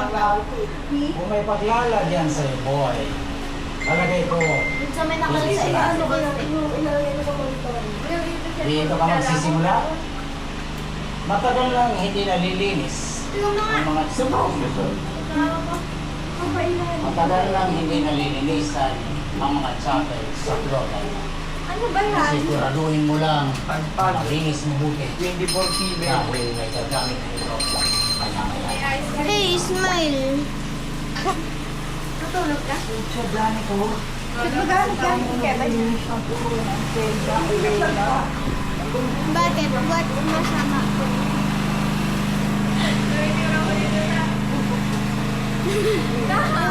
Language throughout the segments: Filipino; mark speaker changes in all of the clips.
Speaker 1: Kung may paglala diyan sa boy, palagay ko,
Speaker 2: Sa may
Speaker 1: hindi
Speaker 2: nakalagay
Speaker 1: sila.
Speaker 2: ano ko ilalagay ko sa monitor.
Speaker 1: Dito ka magsisimula. Matagal lang hindi nalilinis ang mga matagal lang hindi nalilinisan ang mga chapel sa Florida.
Speaker 2: Ano ba yan?
Speaker 1: Siguraduhin mo lang malinis mabuti
Speaker 3: 24/7.
Speaker 1: dahil may gagamit ng hidroplak. Kanya-kanya.
Speaker 2: Hey, smile. Natulog ka? Nagmagamit ka ni Kevin? Bakit? What masama ko? Tama.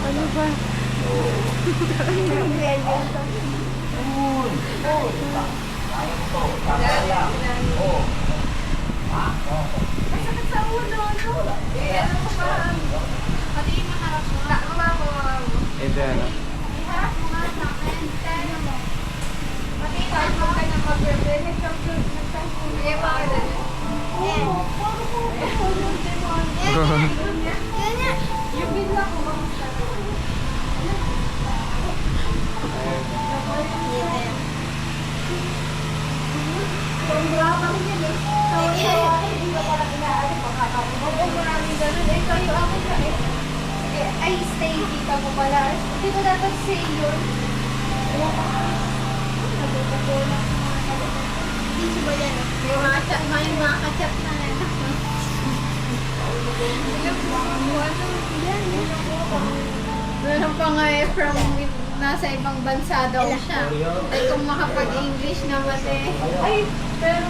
Speaker 2: Ano ba?
Speaker 1: Kaya mo to. Kaya Oo. Ha?
Speaker 2: Masakit sa ulo, no? Ano ko ba? Pati yung maharap mo. Mama mo.
Speaker 3: Ito na.
Speaker 2: Iharap mo nga sa akin. Tayo mo. Pati kahit mo ka na mag-birthday, nagsasabi. Eh, bakit ano? Eh. Yan yan. Yung bigla ko, kamusta? Sobrang yan eh. Hindi ko pala inaari makakapag. Oo, maraming ganun. Eh, kayo ako na eh. Ay, stay dito mo pala. Hindi ko dapat say yun. Hindi ba yan? May mga kachat na yan. Meron pa nga eh from nasa ibang bansa daw siya. Ay kung makapag-English naman eh. Ay, pero